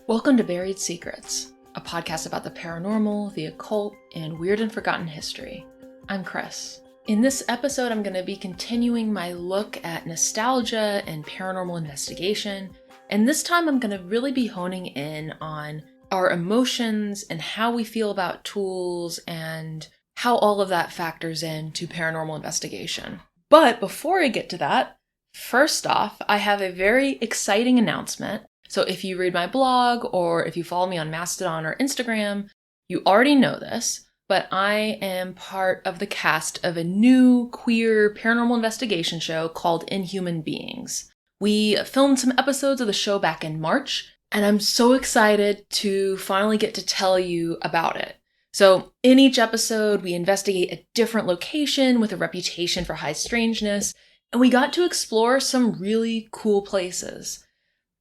Welcome to Buried Secrets, a podcast about the paranormal, the occult, and weird and forgotten history. I'm Chris. In this episode, I'm going to be continuing my look at nostalgia and paranormal investigation, and this time I'm going to really be honing in on our emotions and how we feel about tools and how all of that factors into paranormal investigation. But before I get to that, first off, I have a very exciting announcement. So if you read my blog or if you follow me on Mastodon or Instagram, you already know this, but I am part of the cast of a new queer paranormal investigation show called Inhuman Beings. We filmed some episodes of the show back in March, and I'm so excited to finally get to tell you about it. So in each episode, we investigate a different location with a reputation for high strangeness, and we got to explore some really cool places.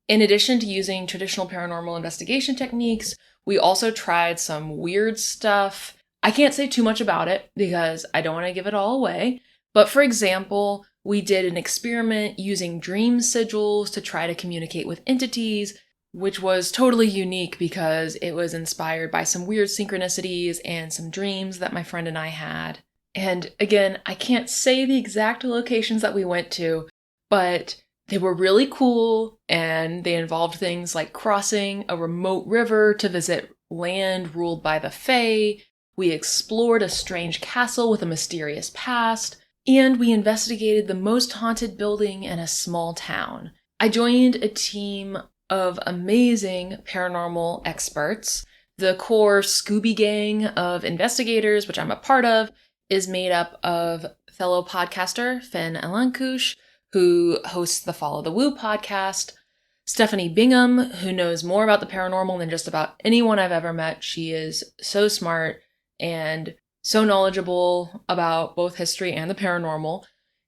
In addition to using traditional paranormal investigation techniques, we also tried some weird stuff. I can't say too much about it because I don't want to give it all away. But for example, we did an experiment using dream sigils to try to communicate with entities, which was totally unique because it was inspired by some weird synchronicities and some dreams that my friend and I had. And again, I can't say the exact locations that we went to, but they were really cool, and they involved things like crossing a remote river to visit land ruled by the Fae. We explored a strange castle with a mysterious past, and we investigated the most haunted building in a small town. I joined a team of amazing paranormal experts. The core Scooby Gang of investigators, which I'm a part of, is made up of fellow podcaster Finn Elankush, who hosts the Follow the Woo podcast, Stephanie Bingham, who knows more about the paranormal than just about anyone I've ever met. She is so smart and so knowledgeable about both history and the paranormal.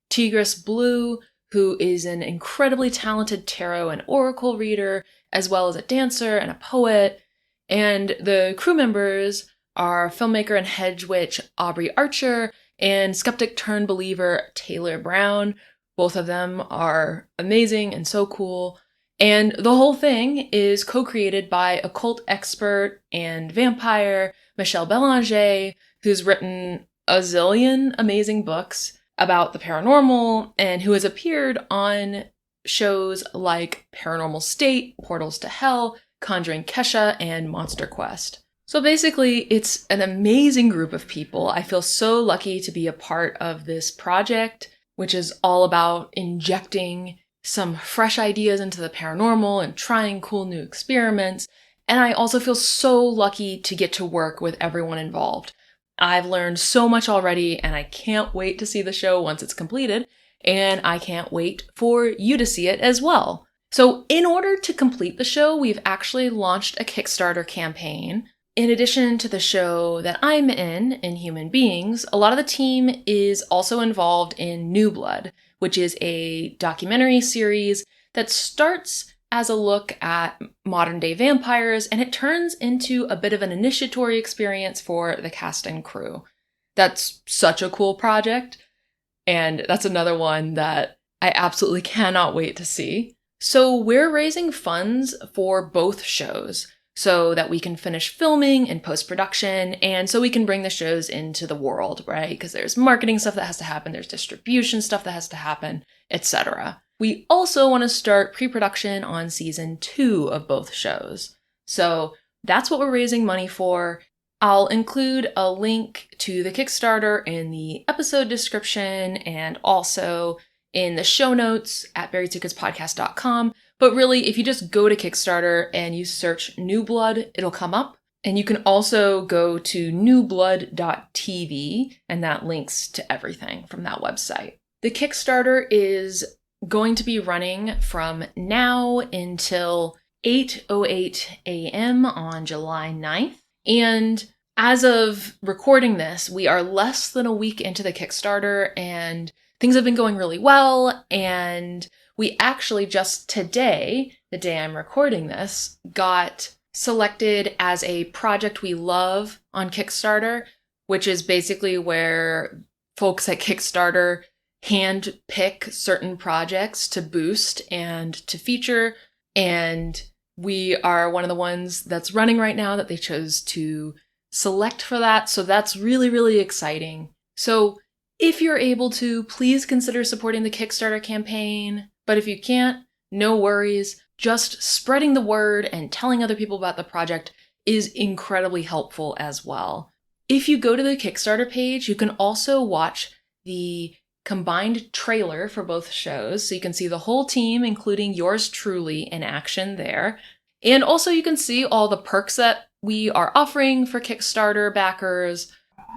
Tigris Blue, who is an incredibly talented tarot and oracle reader, as well as a dancer and a poet. And the crew members are filmmaker and hedge witch Aubrey Archer and skeptic-turned-believer Taylor Brown. Both of them are amazing and so cool. And the whole thing is co-created by occult expert and vampire Michelle Belanger, who's written a zillion amazing books about the paranormal and who has appeared on shows like Paranormal State, Portals to Hell, Conjuring Kesha, and Monster Quest. So basically, it's an amazing group of people. I feel so lucky to be a part of this project, which is all about injecting some fresh ideas into the paranormal and trying cool new experiments. And I also feel so lucky to get to work with everyone involved. I've learned so much already, and I can't wait to see the show once it's completed, and I can't wait for you to see it as well. So in order to complete the show, we've actually launched a Kickstarter campaign. In addition to the show that I'm in Human Beings, a lot of the team is also involved in New Blood, which is a documentary series that starts as a look at modern-day vampires, and it turns into a bit of an initiatory experience for the cast and crew. That's such a cool project, and that's another one that I absolutely cannot wait to see. So we're raising funds for both shows, so that we can finish filming and post-production, and so we can bring the shows into the world, right? Because there's marketing stuff that has to happen, there's distribution stuff that has to happen, etc. We also want to start pre-production on season 2 of both shows. So that's what we're raising money for. I'll include a link to the Kickstarter in the episode description and also in the show notes at buriedsecretspodcast.com. But really, if you just go to Kickstarter and you search New Blood, it'll come up. And you can also go to newblood.tv, and that links to everything from that website. The Kickstarter is going to be running from now until 8:08 a.m. on July 9th. And as of recording this, we are less than a week into the Kickstarter, and things have been going really well, and we actually just today, the day I'm recording this, got selected as a project we love on Kickstarter, which is basically where folks at Kickstarter hand pick certain projects to boost and to feature, and We are one of the ones that's running right now that they chose to select for that. So that's really, really exciting. So if you're able to, please consider supporting the Kickstarter campaign. But if you can't, no worries. Just spreading the word and telling other people about the project is incredibly helpful as well. If you go to the Kickstarter page, you can also watch the combined trailer for both shows, so you can see the whole team, including yours truly, in action there. And also you can see all the perks that we are offering for Kickstarter backers.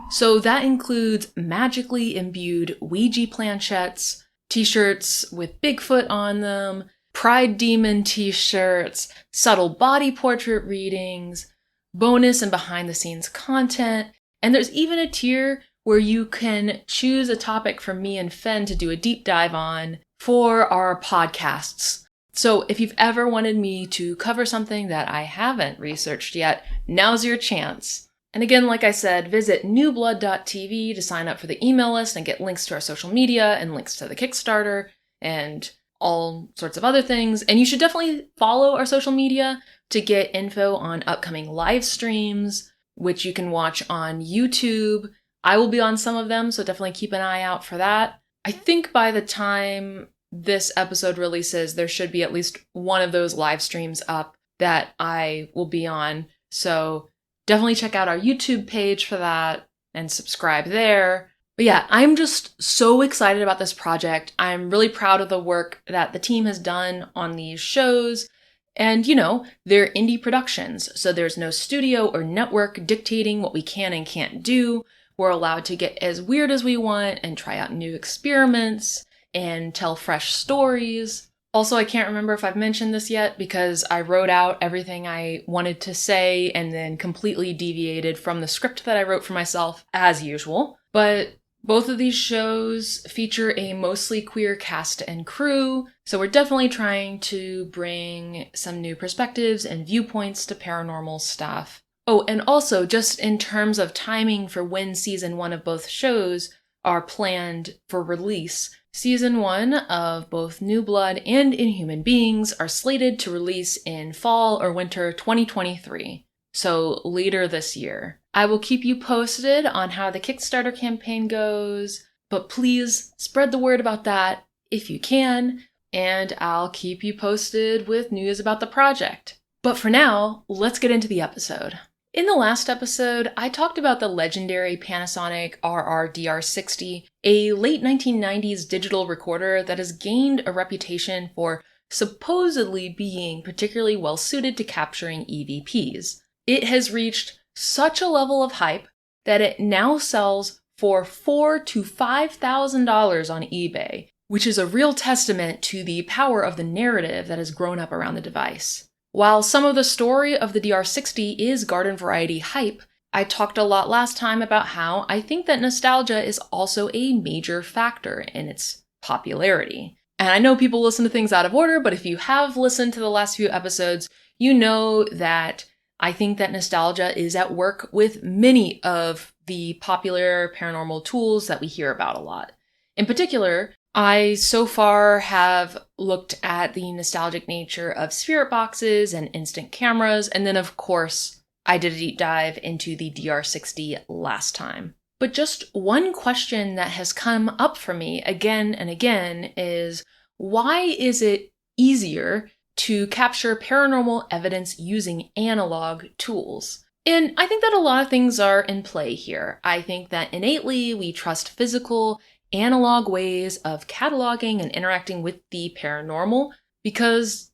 So that includes magically imbued Ouija planchettes, t-shirts with Bigfoot on them, Pride Demon t-shirts, subtle body portrait readings, bonus and behind the scenes content, and there's even a tier where you can choose a topic for me and Fen to do a deep dive on for our podcasts. So if you've ever wanted me to cover something that I haven't researched yet, now's your chance. And again, like I said, visit newblood.tv to sign up for the email list and get links to our social media and links to the Kickstarter and all sorts of other things. And you should definitely follow our social media to get info on upcoming live streams, which you can watch on YouTube. I will be on some of them, so definitely keep an eye out for that. I think by the time this episode releases, there should be at least one of those live streams up that I will be on. So definitely check out our YouTube page for that and subscribe there. But yeah, I'm just so excited about this project. I'm really proud of the work that the team has done on these shows. And, they're indie productions, so there's no studio or network dictating what we can and can't do. We're allowed to get as weird as we want and try out new experiments and tell fresh stories. Also, I can't remember if I've mentioned this yet because I wrote out everything I wanted to say and then completely deviated from the script that I wrote for myself, as usual. But both of these shows feature a mostly queer cast and crew, so we're definitely trying to bring some new perspectives and viewpoints to paranormal stuff. Oh, and also, just in terms of timing for when season 1 of both shows are planned for release, season 1 of both New Blood and Inhuman Beings are slated to release in fall or winter 2023, so later this year. I will keep you posted on how the Kickstarter campaign goes, but please spread the word about that if you can, and I'll keep you posted with news about the project. But for now, let's get into the episode. In the last episode, I talked about the legendary Panasonic RR-DR60, a late 1990s digital recorder that has gained a reputation for supposedly being particularly well suited to capturing EVPs. It has reached such a level of hype that it now sells for $4,000 to $5,000 on eBay, which is a real testament to the power of the narrative that has grown up around the device. While some of the story of the DR60 is garden variety hype, I talked a lot last time about how I think that nostalgia is also a major factor in its popularity. And I know people listen to things out of order, but if you have listened to the last few episodes, you know that I think that nostalgia is at work with many of the popular paranormal tools that we hear about a lot. In particular, I so far have looked at the nostalgic nature of spirit boxes and instant cameras, and then of course, I did a deep dive into the DR60 last time. But just one question that has come up for me again and again is, why is it easier to capture paranormal evidence using analog tools? And I think that a lot of things are in play here. I think that innately we trust physical, analog ways of cataloging and interacting with the paranormal because,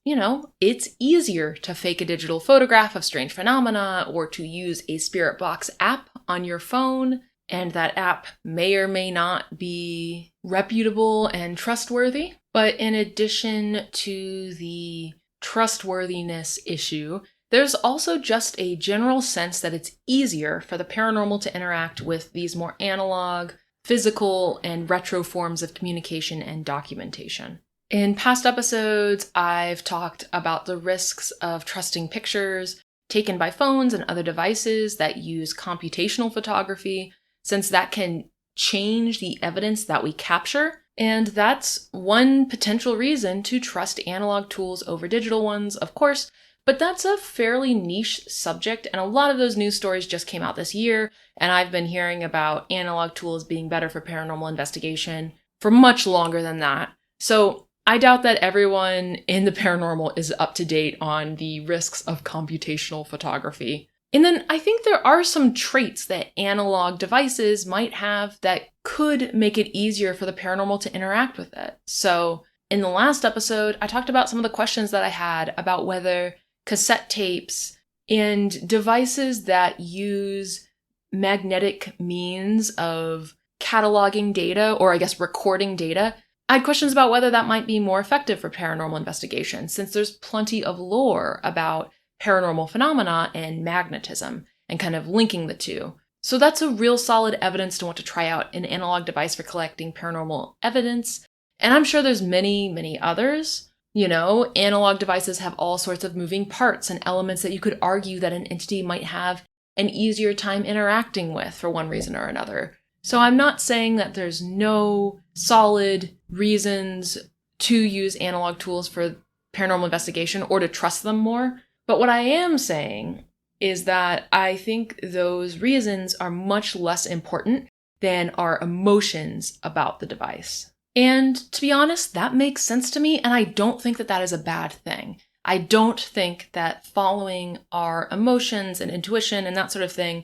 it's easier to fake a digital photograph of strange phenomena or to use a spirit box app on your phone, and that app may or may not be reputable and trustworthy. But in addition to the trustworthiness issue, there's also just a general sense that it's easier for the paranormal to interact with these more analog, physical, and retro forms of communication and documentation. In past episodes, I've talked about the risks of trusting pictures taken by phones and other devices that use computational photography, since that can change the evidence that we capture. And that's one potential reason to trust analog tools over digital ones, of course, But that's a fairly niche subject, and a lot of those news stories just came out this year, and I've been hearing about analog tools being better for paranormal investigation for much longer than that. So I doubt that everyone in the paranormal is up to date on the risks of computational photography. And then I think there are some traits that analog devices might have that could make it easier for the paranormal to interact with it. So in the last episode, I talked about some of the questions that I had about whether cassette tapes and devices that use magnetic means of cataloging data, or I guess recording data, I had questions about whether that might be more effective for paranormal investigation, since there's plenty of lore about paranormal phenomena and magnetism and kind of linking the two. So that's a real solid evidence to want to try out an analog device for collecting paranormal evidence. And I'm sure there's many, many others. Analog devices have all sorts of moving parts and elements that you could argue that an entity might have an easier time interacting with for one reason or another. So I'm not saying that there's no solid reasons to use analog tools for paranormal investigation or to trust them more. But what I am saying is that I think those reasons are much less important than our emotions about the device. And to be honest, that makes sense to me, and I don't think that that is a bad thing. I don't think that following our emotions and intuition and that sort of thing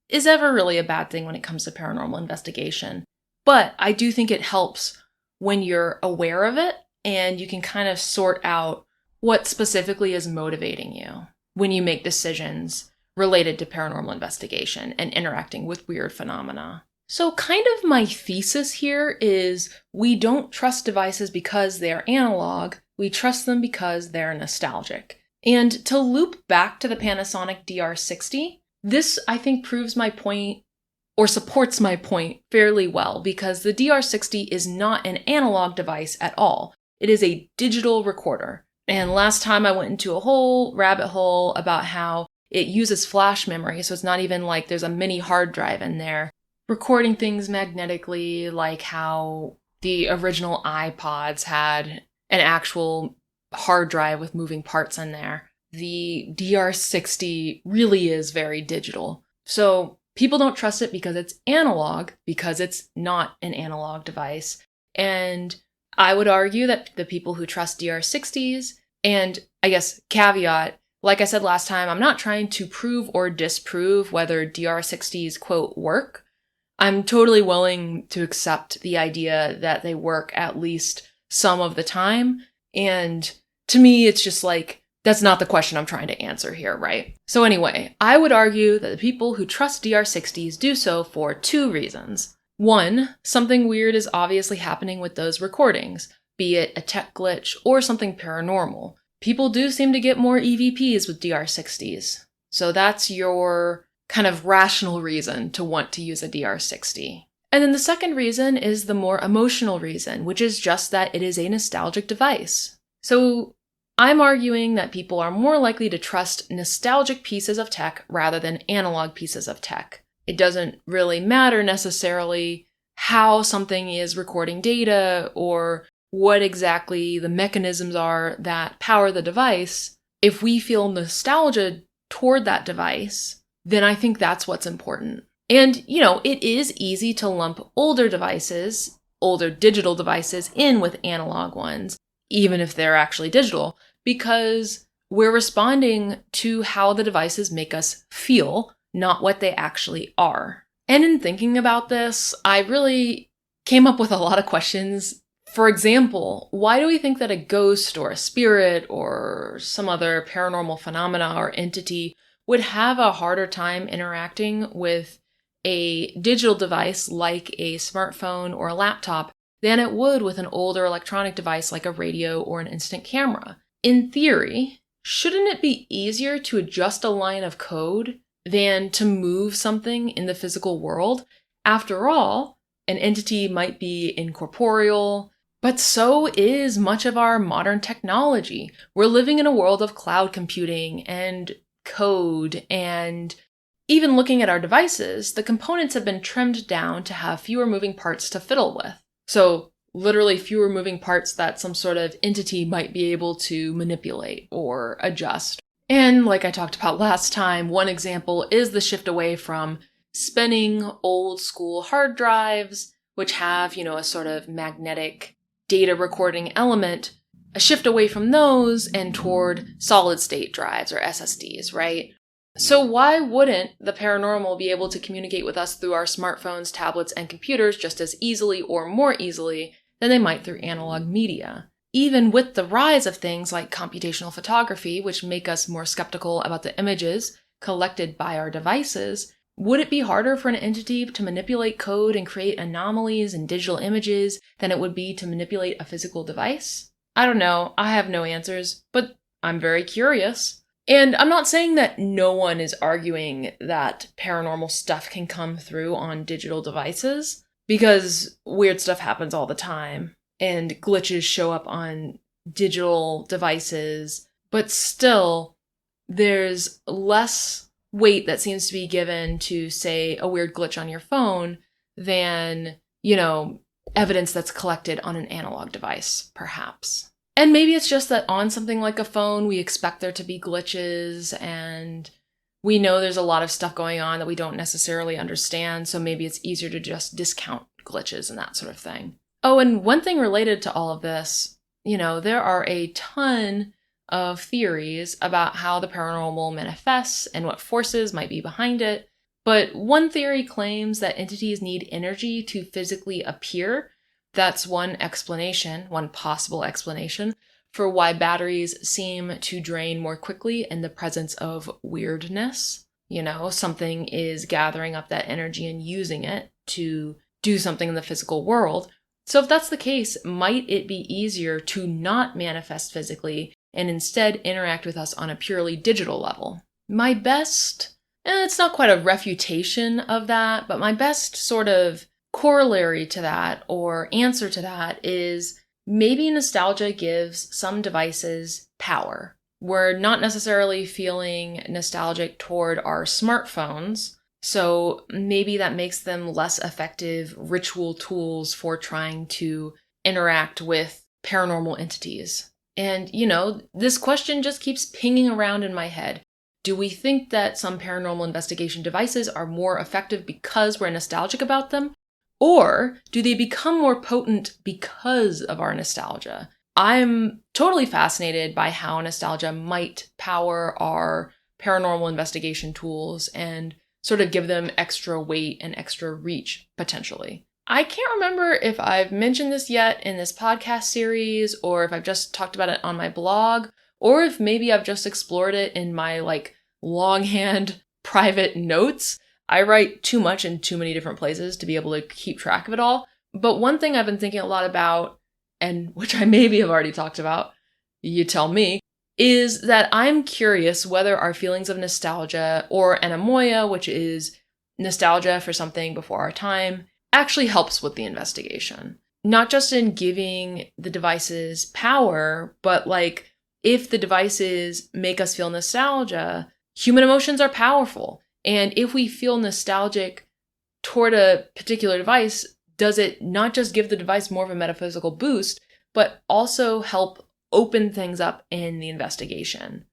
is ever really a bad thing when it comes to paranormal investigation. But I do think it helps when you're aware of it and you can kind of sort out what specifically is motivating you when you make decisions related to paranormal investigation and interacting with weird phenomena. So kind of my thesis here is we don't trust devices because they're analog, we trust them because they're nostalgic. And to loop back to the Panasonic DR60, this I think proves my point or supports my point fairly well, because the DR60 is not an analog device at all. It is a digital recorder. And last time I went into a whole rabbit hole about how it uses flash memory, so it's not even like there's a mini hard drive in there, recording things magnetically, like how the original iPods had an actual hard drive with moving parts in there. The DR60 really is very digital. So people don't trust it because it's analog, because it's not an analog device. And I would argue that the people who trust DR60s, and I guess caveat, like I said last time, I'm not trying to prove or disprove whether DR60s, quote, work. I'm totally willing to accept the idea that they work at least some of the time. And to me, it's just like, that's not the question I'm trying to answer here, right? So anyway, I would argue that the people who trust DR60s do so for two reasons. One, something weird is obviously happening with those recordings, be it a tech glitch or something paranormal. People do seem to get more EVPs with DR60s. So that's your kind of rational reason to want to use a DR60. And then the second reason is the more emotional reason, which is just that it is a nostalgic device. So I'm arguing that people are more likely to trust nostalgic pieces of tech rather than analog pieces of tech. It doesn't really matter necessarily how something is recording data or what exactly the mechanisms are that power the device. If we feel nostalgia toward that device, then I think that's what's important. And, it is easy to lump older devices, older digital devices, in with analog ones, even if they're actually digital, because we're responding to how the devices make us feel, not what they actually are. And in thinking about this, I really came up with a lot of questions. For example, why do we think that a ghost or a spirit or some other paranormal phenomena or entity would have a harder time interacting with a digital device like a smartphone or a laptop than it would with an older electronic device like a radio or an instant camera? In theory, shouldn't it be easier to adjust a line of code than to move something in the physical world? After all, an entity might be incorporeal, but so is much of our modern technology. We're living in a world of cloud computing and code, and even looking at our devices, the components have been trimmed down to have fewer moving parts to fiddle with. So literally fewer moving parts that some sort of entity might be able to manipulate or adjust. And like I talked about last time, one example is the shift away from spinning old school hard drives, which have, a sort of magnetic data recording element, a shift away from those and toward solid state drives or SSDs, right? So why wouldn't the paranormal be able to communicate with us through our smartphones, tablets, and computers just as easily or more easily than they might through analog media? Even with the rise of things like computational photography, which make us more skeptical about the images collected by our devices, would it be harder for an entity to manipulate code and create anomalies in digital images than it would be to manipulate a physical device? I don't know. I have no answers, but I'm very curious. And I'm not saying that no one is arguing that paranormal stuff can come through on digital devices, because weird stuff happens all the time, and glitches show up on digital devices, but still, there's less weight that seems to be given to, say, a weird glitch on your phone than, evidence that's collected on an analog device, perhaps. And maybe it's just that on something like a phone, we expect there to be glitches, and we know there's a lot of stuff going on that we don't necessarily understand, so maybe it's easier to just discount glitches and that sort of thing. Oh, and one thing related to all of this, there are a ton of theories about how the paranormal manifests and what forces might be behind it. But one theory claims that entities need energy to physically appear. That's one possible explanation, for why batteries seem to drain more quickly in the presence of weirdness. Something is gathering up that energy and using it to do something in the physical world. So if that's the case, might it be easier to not manifest physically and instead interact with us on a purely digital level? My best, it's not quite a refutation of that, but my best sort of corollary to that or answer to that is maybe nostalgia gives some devices power. We're not necessarily feeling nostalgic toward our smartphones, so maybe that makes them less effective ritual tools for trying to interact with paranormal entities. And, this question just keeps pinging around in my head. Do we think that some paranormal investigation devices are more effective because we're nostalgic about them? Or do they become more potent because of our nostalgia? I'm totally fascinated by how nostalgia might power our paranormal investigation tools and sort of give them extra weight and extra reach, potentially. I can't remember if I've mentioned this yet in this podcast series, or if I've just talked about it on my blog, or if maybe I've just explored it in my longhand private notes. I write too much in too many different places to be able to keep track of it all. But one thing I've been thinking a lot about, and which I maybe have already talked about, you tell me, is that I'm curious whether our feelings of nostalgia, or anemoia, which is nostalgia for something before our time, actually helps with the investigation. Not just in giving the devices power, but if the devices make us feel nostalgia, human emotions are powerful. And if we feel nostalgic toward a particular device, does it not just give the device more of a metaphysical boost, but also help open things up in the investigation?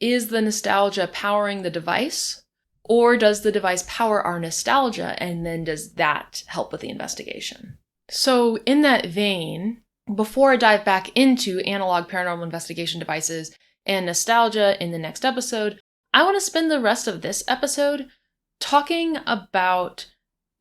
Is the nostalgia powering the device? Or does the device power our nostalgia, and then does that help with the investigation? So in that vein, before I dive back into analog paranormal investigation devices and nostalgia in the next episode, I want to spend the rest of this episode talking about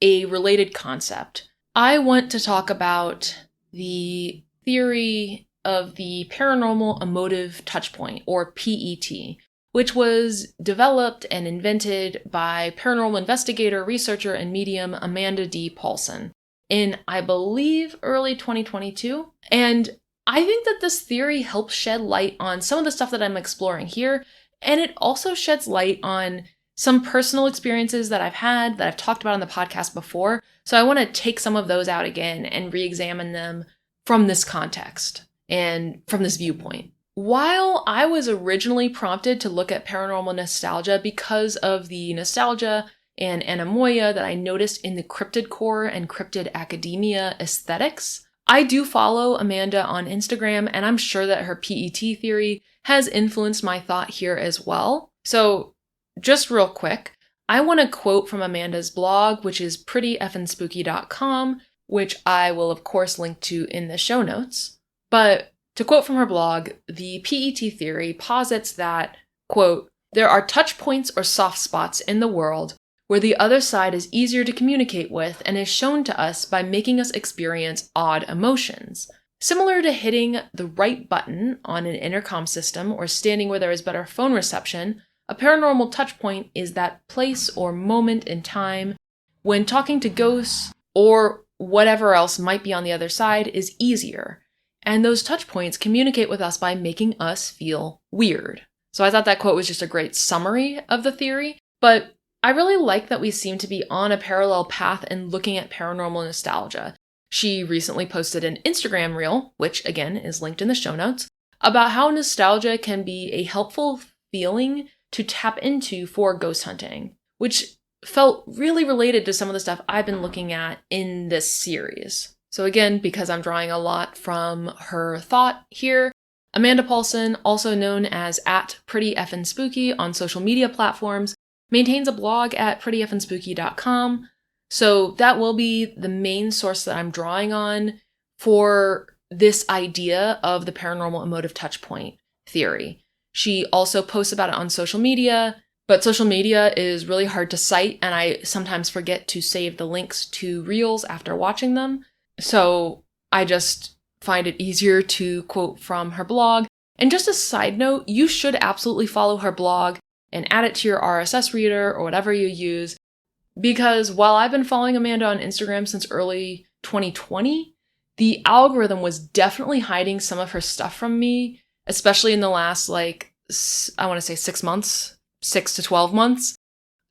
a related concept. I want to talk about the theory of the paranormal emotive touchpoint, or PET, which was developed and invented by paranormal investigator, researcher, and medium Amanda D. Paulson in, I believe, early 2022. And I think that this theory helps shed light on some of the stuff that I'm exploring here, and it also sheds light on some personal experiences that I've had that I've talked about on the podcast before. So I want to take some of those out again and re-examine them from this context and from this viewpoint. While I was originally prompted to look at paranormal nostalgia because of the nostalgia and anemoia that I noticed in the cryptid core and cryptid academia aesthetics I do follow Amanda on Instagram, and I'm sure that her PET theory has influenced my thought here as well. So just real quick, I want to quote from Amanda's blog, which is prettyeffinspooky.com, which I will of course link to in the show notes. But to quote from her blog, the PET theory posits that, quote, there are touch points or soft spots in the world where the other side is easier to communicate with and is shown to us by making us experience odd emotions. Similar to hitting the right button on an intercom system or standing where there is better phone reception, a paranormal touchpoint is that place or moment in time when talking to ghosts or whatever else might be on the other side is easier. And those touch points communicate with us by making us feel weird. So I thought that quote was just a great summary of the theory, but I really like that we seem to be on a parallel path in looking at paranormal nostalgia. She recently posted an Instagram reel, which again is linked in the show notes, about how nostalgia can be a helpful feeling to tap into for ghost hunting, which felt really related to some of the stuff I've been looking at in this series. So again, because I'm drawing a lot from her thought here, Amanda Paulson, also known as @prettyeffinspooky on social media platforms, maintains a blog at prettyeffinspooky.com. So that will be the main source that I'm drawing on for this idea of the paranormal emotive touchpoint theory. She also posts about it on social media, but social media is really hard to cite, and I sometimes forget to save the links to reels after watching them. So I just find it easier to quote from her blog. And just a side note, you should absolutely follow her blog and add it to your RSS reader or whatever you use, because while I've been following Amanda on Instagram since early 2020, the algorithm was definitely hiding some of her stuff from me, especially in the last, I want to say 6 months, 6 to 12 months.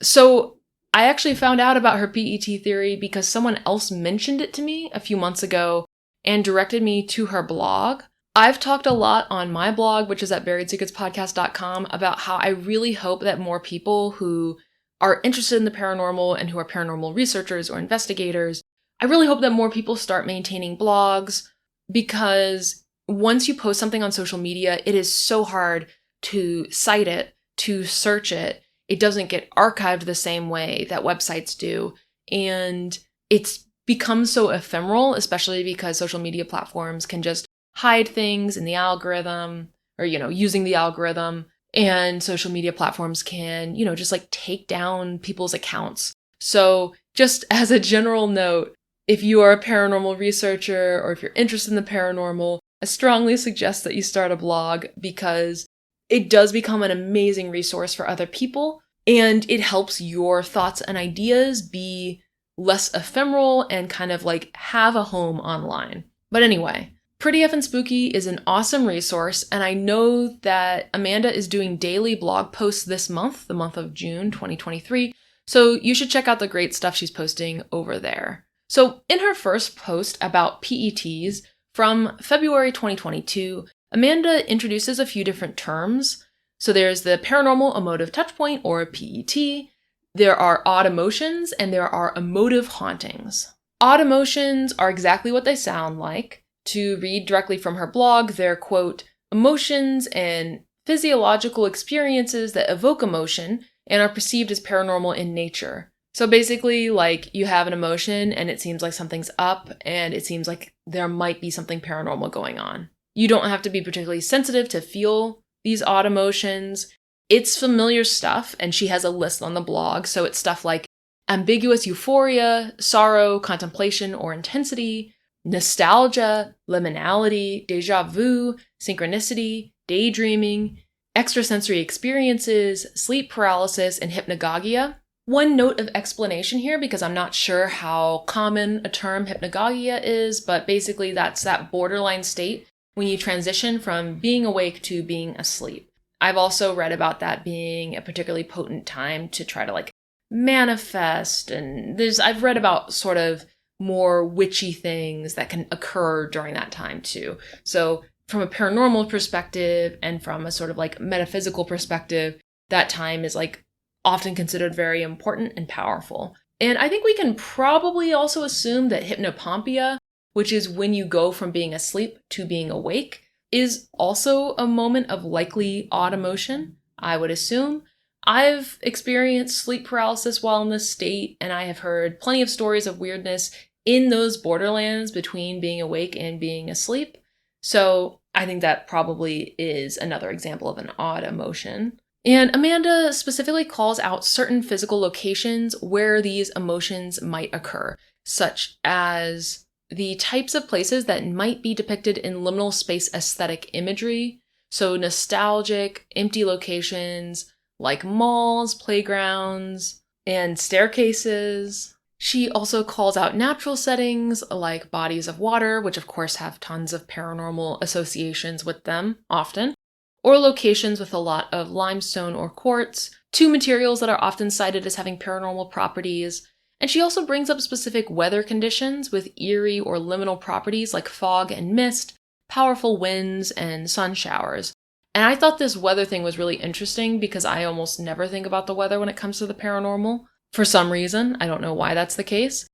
So I actually found out about her PET theory because someone else mentioned it to me a few months ago and directed me to her blog. I've talked a lot on my blog, which is at buriedsecretspodcast.com, about how I really hope that more people who are interested in the paranormal and who are paranormal researchers or investigators, I really hope that more people start maintaining blogs, because once you post something on social media, it is so hard to cite it, to search it. It doesn't get archived the same way that websites do. And it's become so ephemeral, especially because social media platforms can just hide things in the algorithm or, using the algorithm. And social media platforms can, just take down people's accounts. So just as a general note, if you are a paranormal researcher or if you're interested in the paranormal, I strongly suggest that you start a blog, because it does become an amazing resource for other people, and it helps your thoughts and ideas be less ephemeral and kind of have a home online. But anyway, Pretty Effin' Spooky is an awesome resource, and I know that Amanda is doing daily blog posts this month, the month of June 2023, so you should check out the great stuff she's posting over there. So in her first post about PETs from February 2022, Amanda introduces a few different terms. So there's the paranormal emotive touchpoint, or PET, there are odd emotions, and there are emotive hauntings. Odd emotions are exactly what they sound like. To read directly from her blog, they're, quote, emotions and physiological experiences that evoke emotion and are perceived as paranormal in nature. So basically, you have an emotion and it seems like something's up and it seems like there might be something paranormal going on. You don't have to be particularly sensitive to feel these odd emotions. It's familiar stuff, and she has a list on the blog, so it's stuff like ambiguous euphoria, sorrow, contemplation, or intensity, nostalgia, liminality, déjà vu, synchronicity, daydreaming, extrasensory experiences, sleep paralysis, and hypnagogia. One note of explanation here, because I'm not sure how common a term hypnagogia is, but basically that's that borderline state when you transition from being awake to being asleep. I've also read about that being a particularly potent time to try to manifest, and I've read about sort of more witchy things that can occur during that time too. So from a paranormal perspective and from a sort of metaphysical perspective, that time is often considered very important and powerful. And I think we can probably also assume that hypnopompia which is when you go from being asleep to being awake, is also a moment of likely odd emotion, I would assume. I've experienced sleep paralysis while in this state, and I have heard plenty of stories of weirdness in those borderlands between being awake and being asleep. So I think that probably is another example of an odd emotion. And Amanda specifically calls out certain physical locations where these emotions might occur, such as the types of places that might be depicted in liminal space aesthetic imagery. So nostalgic, empty locations like malls, playgrounds, and staircases. She also calls out natural settings like bodies of water, which of course have tons of paranormal associations with them often, or locations with a lot of limestone or quartz, two materials that are often cited as having paranormal properties. And she also brings up specific weather conditions with eerie or liminal properties like fog and mist, powerful winds, and sun showers. And I thought this weather thing was really interesting because I almost never think about the weather when it comes to the paranormal. For some reason, I don't know why that's the case.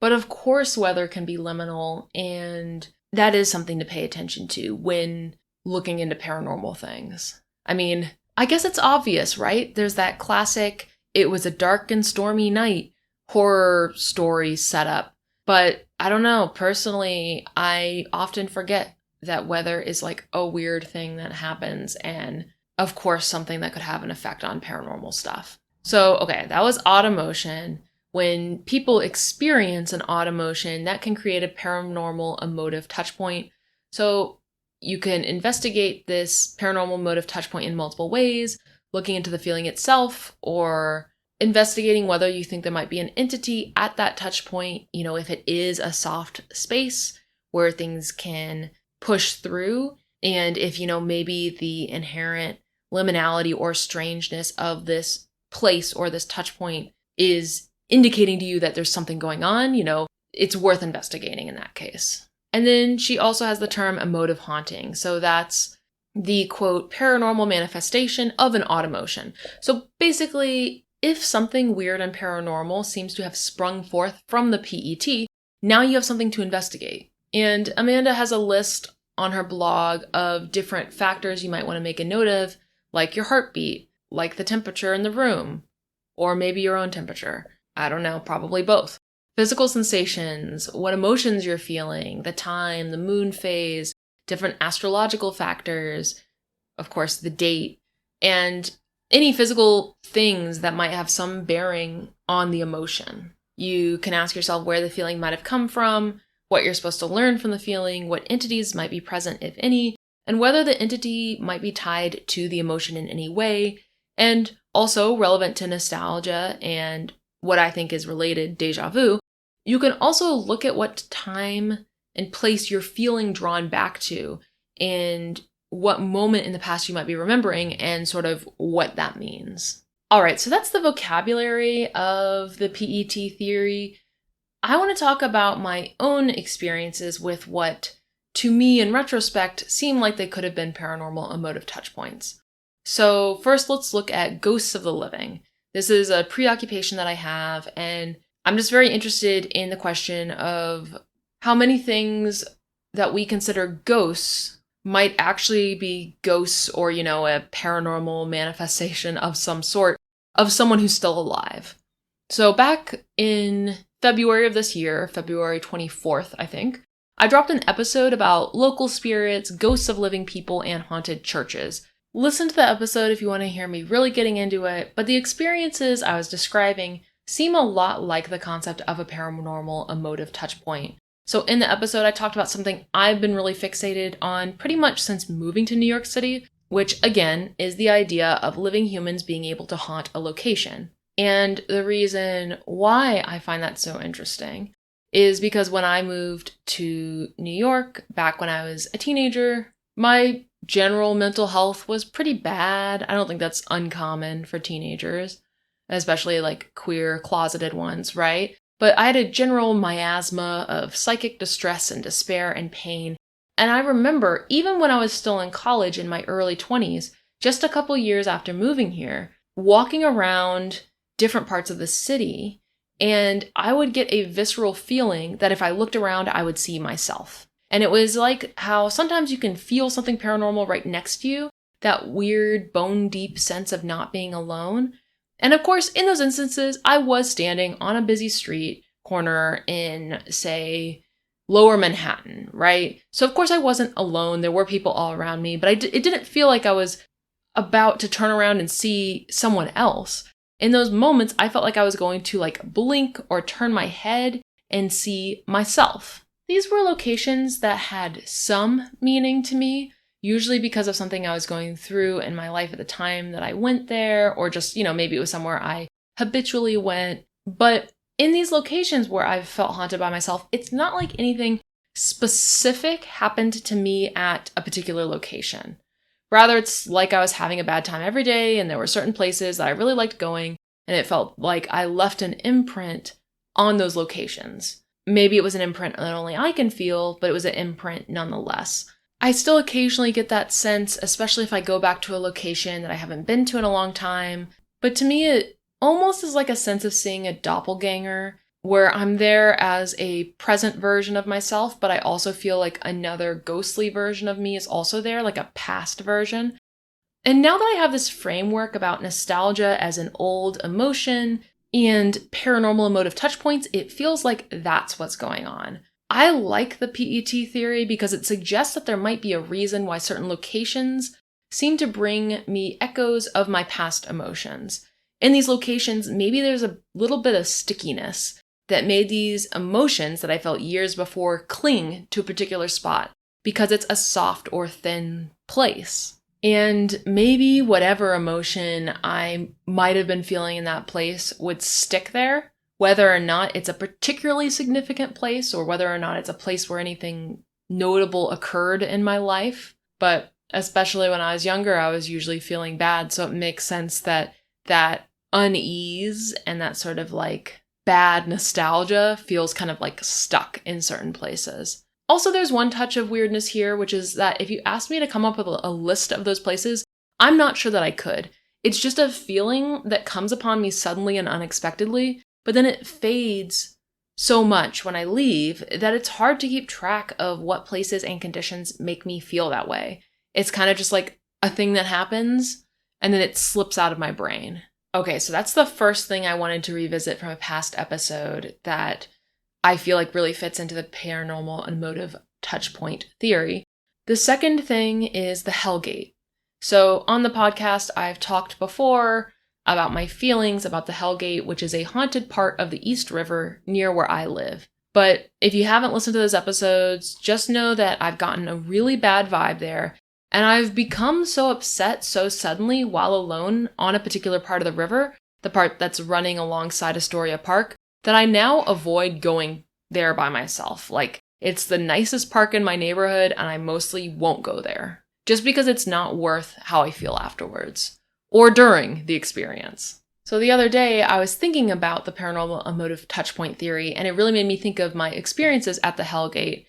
But of course, weather can be liminal, and that is something to pay attention to when looking into paranormal things. I mean, I guess it's obvious, right? There's that classic, it was a dark and stormy night horror story setup. But I don't know, personally, I often forget that weather is like a weird thing that happens, and of course something that could have an effect on paranormal stuff. So, okay, that was odd emotion. When people experience an odd emotion, that can create a paranormal emotive touchpoint. So you can investigate this paranormal emotive touchpoint in multiple ways, looking into the feeling itself, or investigating whether you think there might be an entity at that touchpoint, if it is a soft space where things can push through, and if, maybe the inherent liminality or strangeness of this place or this touch point is indicating to you that there's something going on, it's worth investigating in that case. And then she also has the term emotive haunting. So that's the quote, paranormal manifestation of an odd emotion. So basically, if something weird and paranormal seems to have sprung forth from the PET, now you have something to investigate. And Amanda has a list on her blog of different factors you might want to make a note of, like your heartbeat, like the temperature in the room, or maybe your own temperature. I don't know, probably both. Physical sensations, what emotions you're feeling, the time, the moon phase, different astrological factors, of course, the date, and any physical things that might have some bearing on the emotion. You can ask yourself where the feeling might have come from, what you're supposed to learn from the feeling, what entities might be present, if any, and whether the entity might be tied to the emotion in any way, and also relevant to nostalgia and what I think is related, déjà vu. You can also look at what time and place you're feeling drawn back to and what moment in the past you might be remembering and sort of what that means. All right, so that's the vocabulary of the PET theory. I want to talk about my own experiences with what, to me in retrospect, seem like they could have been paranormal emotive touchpoints. So first, let's look at ghosts of the living. This is a preoccupation that I have, and I'm just very interested in the question of how many things that we consider ghosts might actually be ghosts or, a paranormal manifestation of some sort of someone who's still alive. So back in February of this year, February 24th, I think, I dropped an episode about local spirits, ghosts of living people, and haunted churches. Listen to the episode if you want to hear me really getting into it, but the experiences I was describing seem a lot like the concept of a paranormal emotive touchpoint. So in the episode, I talked about something I've been really fixated on pretty much since moving to New York City, which again is the idea of living humans being able to haunt a location. And the reason why I find that so interesting is because when I moved to New York back when I was a teenager, my general mental health was pretty bad. I don't think that's uncommon for teenagers, especially like queer closeted ones, right? But I had a general miasma of psychic distress and despair and pain. And I remember, even when I was still in college in my early 20s, just a couple years after moving here, walking around different parts of the city and I would get a visceral feeling that if I looked around, I would see myself. And it was like how sometimes you can feel something paranormal right next to you, that weird bone deep sense of not being alone. And of course, in those instances, I was standing on a busy street corner in, say, Lower Manhattan, right? So of course I wasn't alone. There were people all around me, but it didn't feel like I was about to turn around and see someone else. In those moments, I felt like I was going to like blink or turn my head and see myself. These were locations that had some meaning to me, usually because of something I was going through in my life at the time that I went there, or just, maybe it was somewhere I habitually went. But in these locations where I've felt haunted by myself, it's not like anything specific happened to me at a particular location. Rather, it's like I was having a bad time every day, and there were certain places that I really liked going, and it felt like I left an imprint on those locations. Maybe it was an imprint that only I can feel, but it was an imprint nonetheless. I still occasionally get that sense, especially if I go back to a location that I haven't been to in a long time. But to me, it almost is like a sense of seeing a doppelganger, where I'm there as a present version of myself, but I also feel like another ghostly version of me is also there, like a past version. And now that I have this framework about nostalgia as an old emotion and paranormal emotive touchpoints, it feels like that's what's going on. I like the PET theory because it suggests that there might be a reason why certain locations seem to bring me echoes of my past emotions. In these locations, maybe there's a little bit of stickiness that made these emotions that I felt years before cling to a particular spot because it's a soft or thin place. And maybe whatever emotion I might have been feeling in that place would stick there, whether or not it's a particularly significant place or whether or not it's a place where anything notable occurred in my life. But especially when I was younger, I was usually feeling bad. So it makes sense that that unease and that sort of like bad nostalgia feels kind of like stuck in certain places. Also, there's one touch of weirdness here, which is that if you asked me to come up with a list of those places, I'm not sure that I could. It's just a feeling that comes upon me suddenly and unexpectedly, but then it fades so much when I leave that it's hard to keep track of what places and conditions make me feel that way. It's kind of just like a thing that happens and then it slips out of my brain. Okay, so that's the first thing I wanted to revisit from a past episode that I feel like really fits into the paranormal and emotive touchpoint theory. The second thing is the Hellgate. So on the podcast, I've talked before about my feelings about the Hellgate, which is a haunted part of the East River near where I live. But if you haven't listened to those episodes, just know that I've gotten a really bad vibe there. And I've become so upset so suddenly while alone on a particular part of the river, the part that's running alongside Astoria Park, that I now avoid going there by myself. Like, it's the nicest park in my neighborhood and I mostly won't go there. Just because it's not worth how I feel afterwards. Or during the experience. So the other day, I was thinking about the paranormal emotive touchpoint theory, and it really made me think of my experiences at the Hellgate.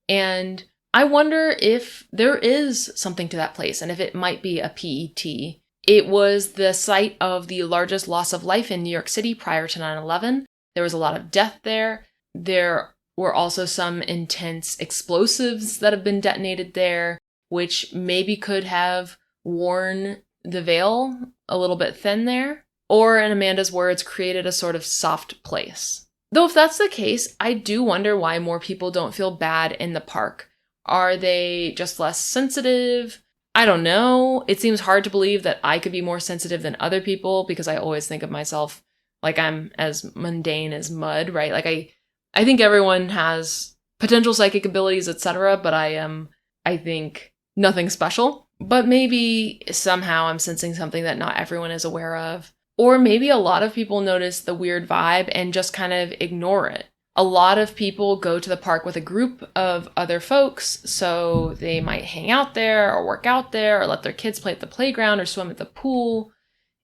And I wonder if there is something to that place and if it might be a PET. It was the site of the largest loss of life in New York City prior to 9/11. There was a lot of death there. There were also some intense explosives that have been detonated there, which maybe could have worn the veil a little bit thin there, or in Amanda's words, created a sort of soft place. Though if that's the case, I do wonder why more people don't feel bad in the park. Are they just less sensitive? I don't know. It seems hard to believe that I could be more sensitive than other people because I always think of myself like I'm as mundane as mud, right? Like I think everyone has potential psychic abilities, etc., but I think, nothing special. But maybe somehow I'm sensing something that not everyone is aware of. Or maybe a lot of people notice the weird vibe and just kind of ignore it. A lot of people go to the park with a group of other folks, so they might hang out there or work out there or let their kids play at the playground or swim at the pool.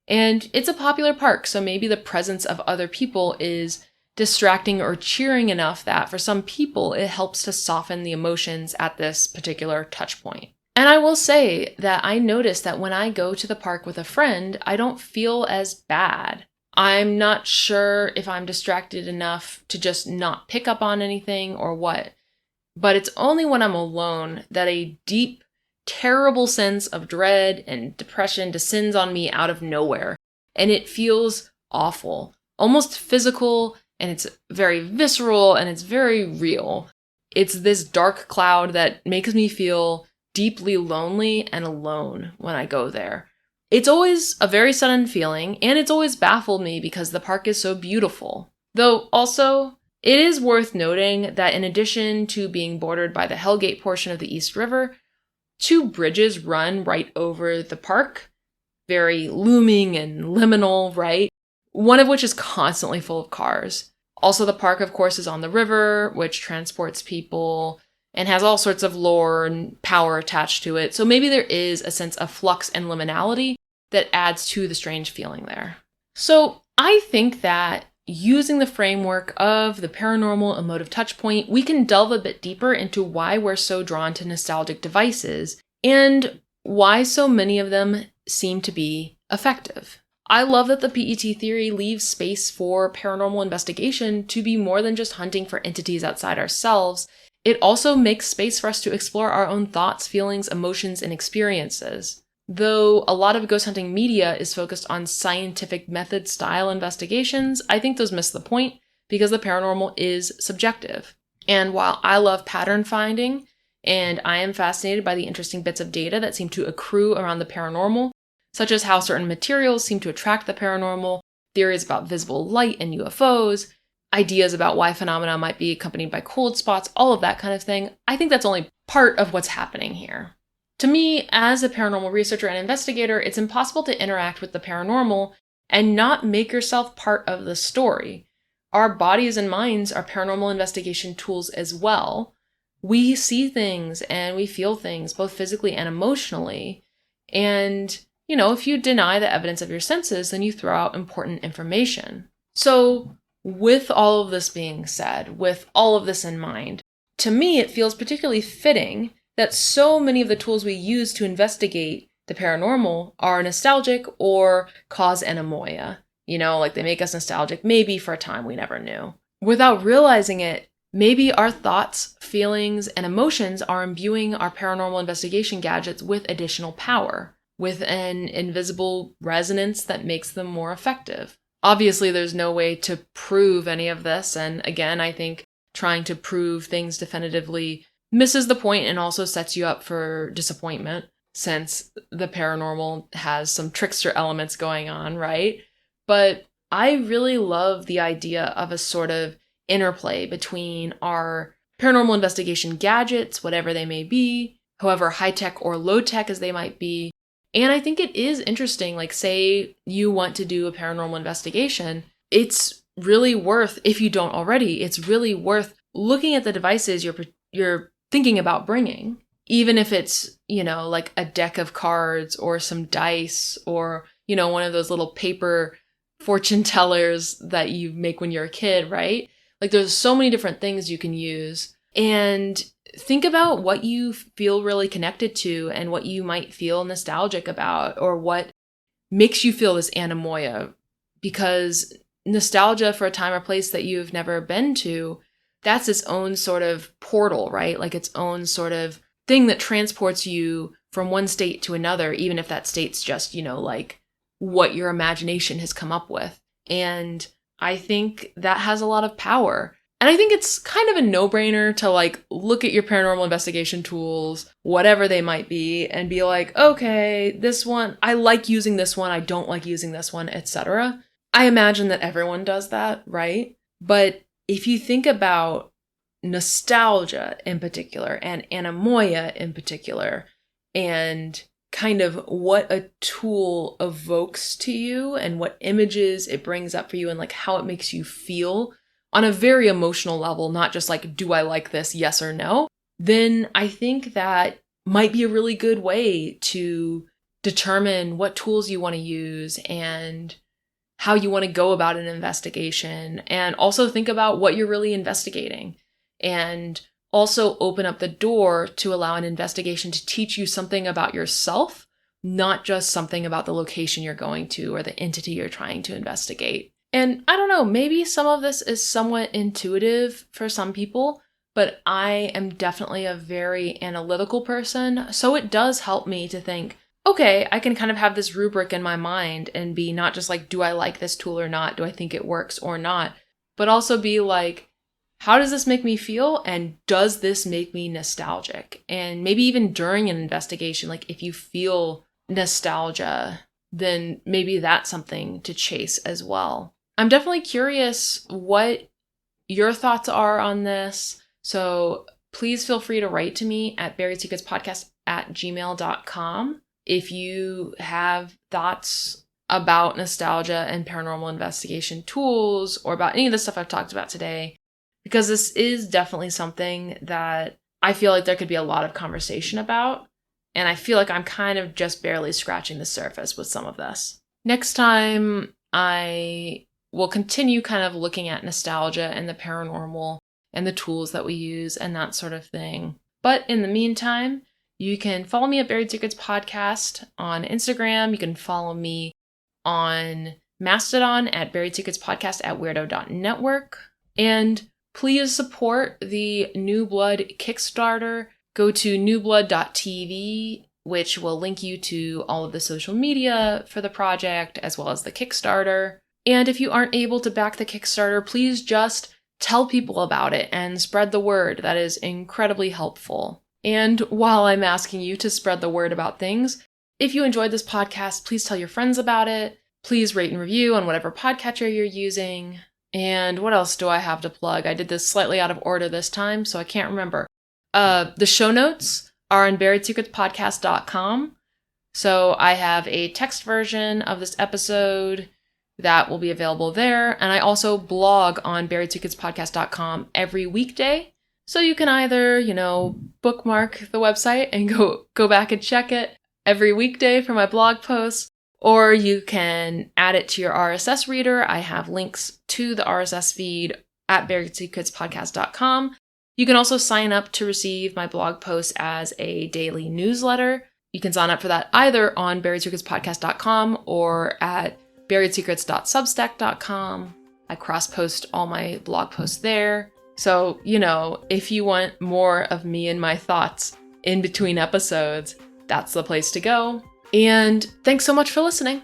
And it's a popular park, so maybe the presence of other people is distracting or cheering enough that for some people it helps to soften the emotions at this particular touch point. And I will say that I notice that when I go to the park with a friend, I don't feel as bad. I'm not sure if I'm distracted enough to just not pick up on anything or what, but it's only when I'm alone that a deep, terrible sense of dread and depression descends on me out of nowhere. And it feels awful, almost physical, and it's very visceral and it's very real. It's this dark cloud that makes me feel deeply lonely and alone when I go there. It's always a very sudden feeling, and it's always baffled me because the park is so beautiful. Though also, it is worth noting that in addition to being bordered by the Hellgate portion of the East River, 2 bridges run right over the park, very looming and liminal, right? One of which is constantly full of cars. Also, the park, of course, is on the river, which transports people and has all sorts of lore and power attached to it. So maybe there is a sense of flux and liminality that adds to the strange feeling there. So I think that using the framework of the paranormal emotive touchpoint, we can delve a bit deeper into why we're so drawn to nostalgic devices and why so many of them seem to be effective. I love that the PET theory leaves space for paranormal investigation to be more than just hunting for entities outside ourselves. It also makes space for us to explore our own thoughts, feelings, emotions, and experiences. Though a lot of ghost hunting media is focused on scientific method style investigations, I think those miss the point because the paranormal is subjective. And while I love pattern finding, and I am fascinated by the interesting bits of data that seem to accrue around the paranormal, such as how certain materials seem to attract the paranormal, theories about visible light and UFOs, ideas about why phenomena might be accompanied by cold spots, all of that kind of thing, I think that's only part of what's happening here. To me, as a paranormal researcher and investigator, it's impossible to interact with the paranormal and not make yourself part of the story. Our bodies and minds are paranormal investigation tools as well. We see things and we feel things, both physically and emotionally. And, if you deny the evidence of your senses, then you throw out important information. So, with all of this being said, with all of this in mind, to me, it feels particularly fitting that so many of the tools we use to investigate the paranormal are nostalgic or cause anemoia. Like they make us nostalgic, maybe for a time we never knew. Without realizing it, maybe our thoughts, feelings, and emotions are imbuing our paranormal investigation gadgets with additional power, with an invisible resonance that makes them more effective. Obviously, there's no way to prove any of this, and again, I think trying to prove things definitively misses the point and also sets you up for disappointment, since the paranormal has some trickster elements going on, right? But I really love the idea of a sort of interplay between our paranormal investigation gadgets, whatever they may be, however high-tech or low-tech as they might be. And I think it is interesting, like say you want to do a paranormal investigation, it's really worth, if you don't already, it's really worth looking at the devices you're thinking about bringing, even if it's, like a deck of cards or some dice or, one of those little paper fortune tellers that you make when you're a kid, right? Like there's so many different things you can use. And think about what you feel really connected to and what you might feel nostalgic about or what makes you feel this anemoia. Because nostalgia for a time or place that you've never been to, that's its own sort of portal, right? Like its own sort of thing that transports you from one state to another, even if that state's just, like what your imagination has come up with. And I think that has a lot of power. And I think it's kind of a no-brainer to like look at your paranormal investigation tools, whatever they might be, and be like, okay, this one, I like using this one, I don't like using this one, etc. I imagine that everyone does that, right? But if you think about nostalgia in particular and anemoia in particular, and kind of what a tool evokes to you and what images it brings up for you and like how it makes you feel on a very emotional level, not just like, do I like this, yes or no, then I think that might be a really good way to determine what tools you want to use and how you want to go about an investigation, and also think about what you're really investigating, and also open up the door to allow an investigation to teach you something about yourself not just something about the location you're going to or the entity you're trying to investigate. And I don't know, maybe some of this is somewhat intuitive for some people, but I am definitely a very analytical person, so it does help me to think, okay, I can kind of have this rubric in my mind and be not just like, do I like this tool or not? Do I think it works or not? But also be like, how does this make me feel? And does this make me nostalgic? And maybe even during an investigation, like if you feel nostalgia, then maybe that's something to chase as well. I'm definitely curious what your thoughts are on this. So please feel free to write to me at buriedsecretspodcast@gmail.com if you have thoughts about nostalgia and paranormal investigation tools or about any of the stuff I've talked about today, because this is definitely something that I feel like there could be a lot of conversation about. And I feel like I'm kind of just barely scratching the surface with some of this. Next time, I will continue kind of looking at nostalgia and the paranormal and the tools that we use and that sort of thing. But in the meantime, you can follow me at Buried Secrets Podcast on Instagram. You can follow me on Mastodon at Buried Secrets Podcast at weirdo.network. And please support the New Blood Kickstarter. Go to newblood.tv, which will link you to all of the social media for the project, as well as the Kickstarter. And if you aren't able to back the Kickstarter, please just tell people about it and spread the word. That is incredibly helpful. And while I'm asking you to spread the word about things, if you enjoyed this podcast, please tell your friends about it. Please rate and review on whatever podcatcher you're using. And what else do I have to plug? I did this slightly out of order this time, so I can't remember. The show notes are on buriedsecretspodcast.com. So I have a text version of this episode that will be available there. And I also blog on buriedsecretspodcast.com every weekday. So you can either, bookmark the website and go back and check it every weekday for my blog posts, or you can add it to your RSS reader. I have links to the RSS feed at buriedsecretspodcast.com. You can also sign up to receive my blog posts as a daily newsletter. You can sign up for that either on buriedsecretspodcast.com or at buriedsecrets.substack.com. I cross-post all my blog posts there. So, if you want more of me and my thoughts in between episodes, that's the place to go. And thanks so much for listening.